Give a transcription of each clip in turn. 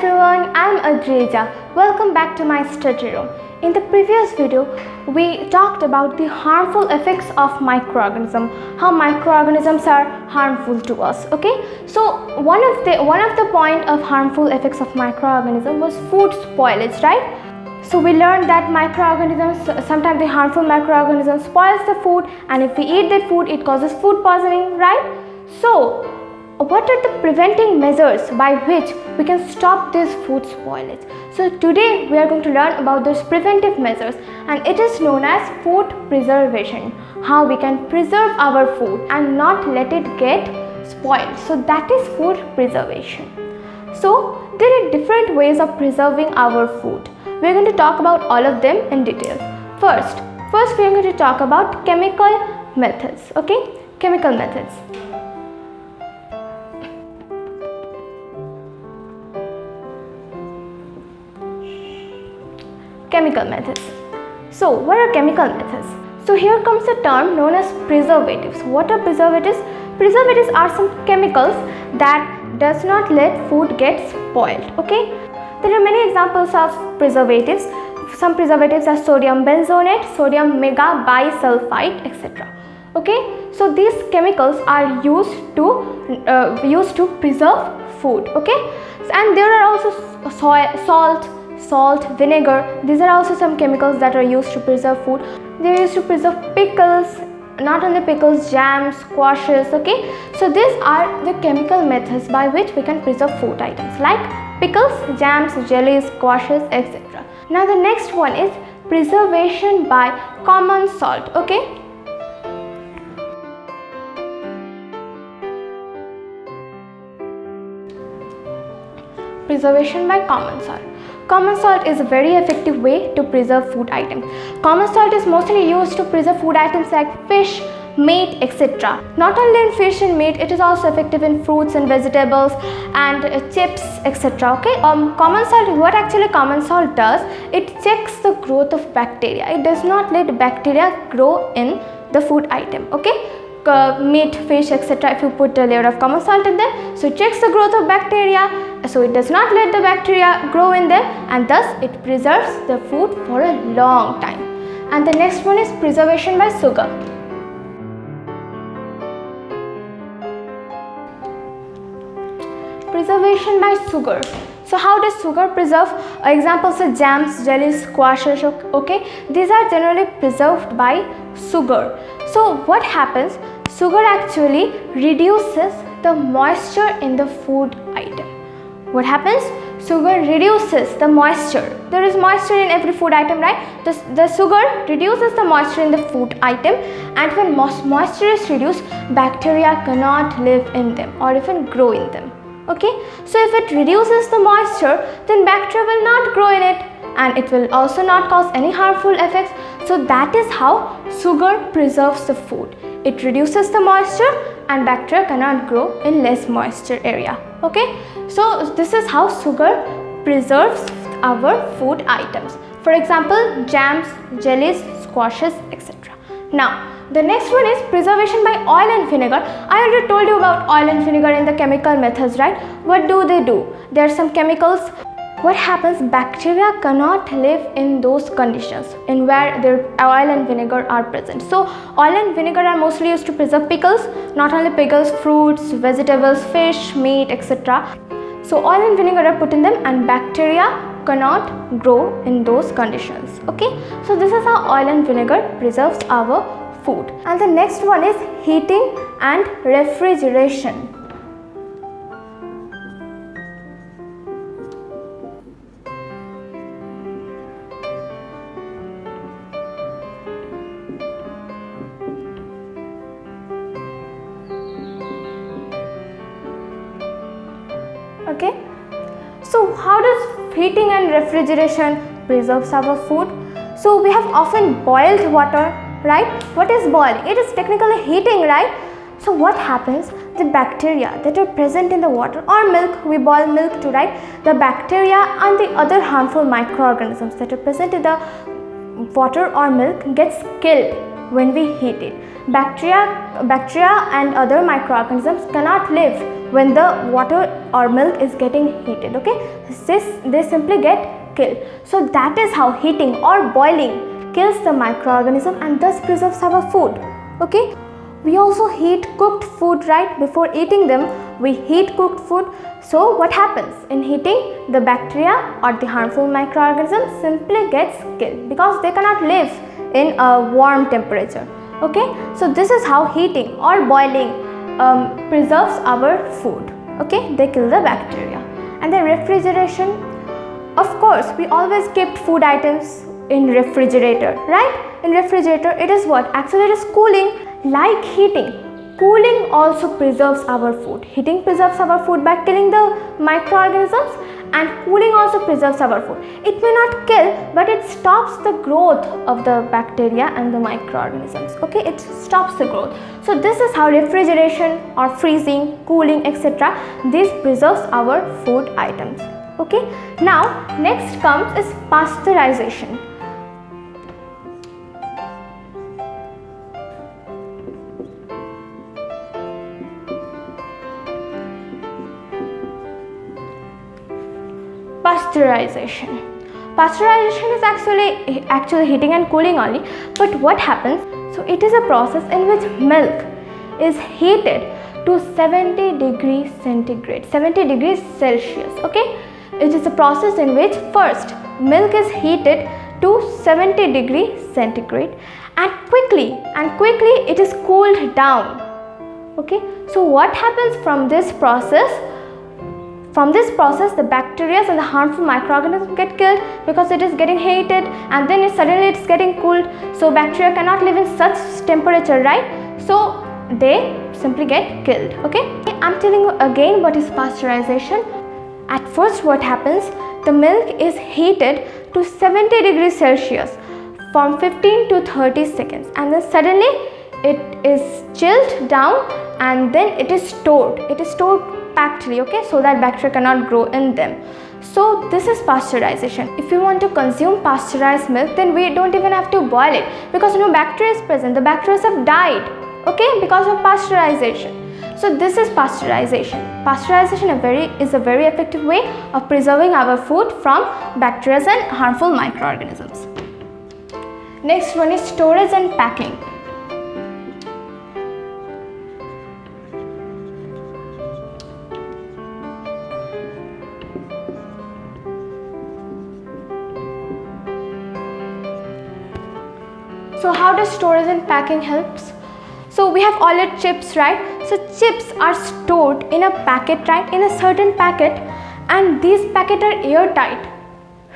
everyone, I'm Adreja. Welcome back to my study room. In the previous video, we talked about the harmful effects of microorganisms, how microorganisms are harmful to us. Okay, so one of the point of harmful effects of microorganisms was food spoilage, right? So we learned that microorganisms, sometimes the harmful microorganisms spoils the food, and if we eat that food, it causes food poisoning, right? So what are the preventing measures by which we can stop this food spoilage? So today we are going to learn about those preventive measures, and it is known as food preservation, how we can preserve our food and not let it get spoiled. So that is food preservation. So there are different ways of preserving our food. We are going to talk about all of them in detail. First we are going to talk about chemical methods. Okay, chemical methods. Chemical methods. So what are chemical methods? So here comes a term known as preservatives. What are preservatives? Preservatives are some chemicals that does not let food get spoiled. Okay, there are many examples of preservatives. Some preservatives are sodium benzonate, sodium megabisulfite, etc. Okay, so these chemicals are used to preserve food. Okay, and there are also salt, vinegar. These are also some chemicals that are used to preserve food. They are used to preserve pickles, not only pickles, jams, squashes. Okay, so these are the chemical methods by which we can preserve food items like pickles, jams, jellies, squashes, etc. Now the next one is preservation by common salt. Okay, preservation by common salt. Common salt is a very effective way to preserve food items. Common salt is mostly used to preserve food items like fish, meat, etc. Not only in fish and meat, it is also effective in fruits and vegetables and chips, etc. Okay, common salt, what actually common salt does, it checks the growth of bacteria. It does not let bacteria grow in the food item. Okay, meat, fish, etc. If you put a layer of common salt in them, so it checks the growth of bacteria, so it does not let the bacteria grow in them, and thus it preserves the food for a long time. And the next one is preservation by sugar. Preservation by sugar. So how does sugar preserve? Examples are jams, jellies, squashes. Okay, these are generally preserved by sugar. So what happens? Sugar actually reduces the moisture in the food item. What happens? Sugar reduces the moisture. There is moisture in every food item, right? The sugar reduces the moisture in the food item, and when moisture is reduced, bacteria cannot live in them or even grow in them. Okay, so if it reduces the moisture, then bacteria will not grow in it, and it will also not cause any harmful effects. So that is how sugar preserves the food. It reduces the moisture and bacteria cannot grow in less moisture area. Okay, so this is how sugar preserves our food items. For example, jams, jellies, squashes, etc. Now the next one is preservation by oil and vinegar. I already told you about oil and vinegar in the chemical methods, right? What do? There are some chemicals. What happens? Bacteria cannot live in those conditions in where their oil and vinegar are present. So oil and vinegar are mostly used to preserve pickles, not only pickles, fruits, vegetables, fish, meat, etc. So oil and vinegar are put in them, and bacteria cannot grow in those conditions. Okay, so this is how oil and vinegar preserves our food. And the next one is heating and refrigeration. Okay, so how does heating and refrigeration preserves our food? So we have often boiled water, right? What is boiling? It is technically heating, right? So what happens? The bacteria that are present in the water or milk, we boil milk too, right? The bacteria and the other harmful microorganisms that are present in the water or milk gets killed when we heat it. Bacteria and other microorganisms cannot live when the water or milk is getting heated. Okay, they simply get killed. So that is how heating or boiling kills the microorganism and thus preserves our food. Okay, we also heat cooked food, right? Before eating them, we heat cooked food. So what happens in heating? The bacteria or the harmful microorganisms simply gets killed because they cannot live in a warm temperature. Okay, so this is how heating or boiling preserves our food. Okay, they kill the bacteria. And the refrigeration, of course, we always kept food items in refrigerator, right? In refrigerator, it is what? Actually, it is cooling. Like heating, cooling also preserves our food. Heating preserves our food by killing the microorganisms, and cooling also preserves our food. It may not kill, but it stops the growth of the bacteria and the microorganisms. Okay, it stops the growth. So this is how refrigeration or freezing, cooling, etc. this preserves our food items. Okay, now next comes is pasteurization. Pasteurization is actually heating and cooling only. But what happens? So it is a process in which milk is heated to 70 degrees centigrade, 70 degrees Celsius. Okay, it is a process in which first milk is heated to 70 degrees centigrade and quickly it is cooled down. Okay, so what happens from this process? From this process, the bacteria and the harmful microorganisms get killed because it is getting heated, and then suddenly it's getting cooled. So bacteria cannot live in such temperature, right? So they simply get killed. Okay, I'm telling you again what is pasteurization. At first, what happens? The milk is heated to 70 degrees Celsius from 15 to 30 seconds, and then suddenly it is chilled down, and then it is stored. It is stored packedly, okay, so that bacteria cannot grow in them. So this is pasteurization. If you want to consume pasteurized milk, then we don't even have to boil it because no bacteria is present. The bacteria have died, okay, because of pasteurization. So this is pasteurization. Pasteurization is a very effective way of preserving our food from bacteria and harmful microorganisms. Next one is storage and packing. So how does storage and packing helps? So we have all your chips, right? So chips are stored in a packet, right? In a certain packet, and these packets are airtight,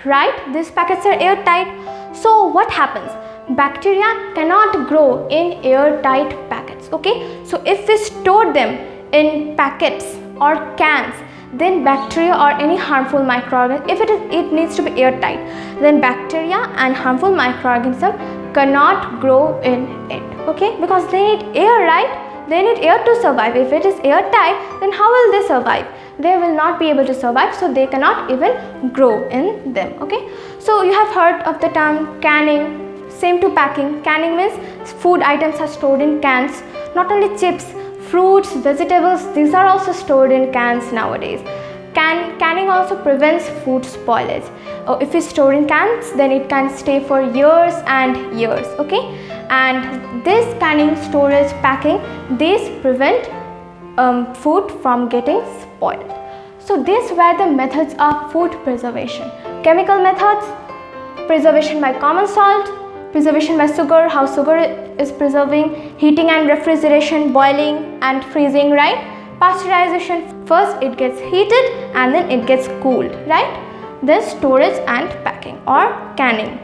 right? These packets are airtight. So what happens? Bacteria cannot grow in airtight packets, okay? So if we store them in packets or cans, then bacteria or any harmful microorganism, if it needs to be airtight, then bacteria and harmful microorganism cannot grow in it, okay, because they need air, right? They need air to survive. If it is airtight, then how will they survive? They will not be able to survive, so they cannot even grow in them, okay. So you have heard of the term canning. Same to packing. Canning means food items are stored in cans. Not only chips, fruits, vegetables, these are also stored in cans nowadays. Canning also prevents food spoilage. If we store in cans, then it can stay for years and years, okay. And this canning, storage, packing, these prevent food from getting spoiled. So these were the methods of food preservation. Chemical methods: preservation by common salt, preservation by sugar, how sugar is preserving, heating and refrigeration, boiling and freezing, right? Pasteurization, first it gets heated and then it gets cooled, right? Then storage and packing or canning.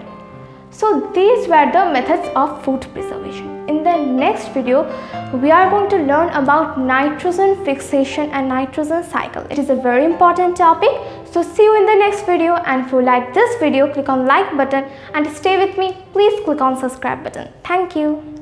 So these were the methods of food preservation. In the next video, we are going to learn about nitrogen fixation and nitrogen cycle. It is a very important topic. So see you in the next video, and if you like this video, click on like button, and to stay with me, please click on subscribe button. Thank you.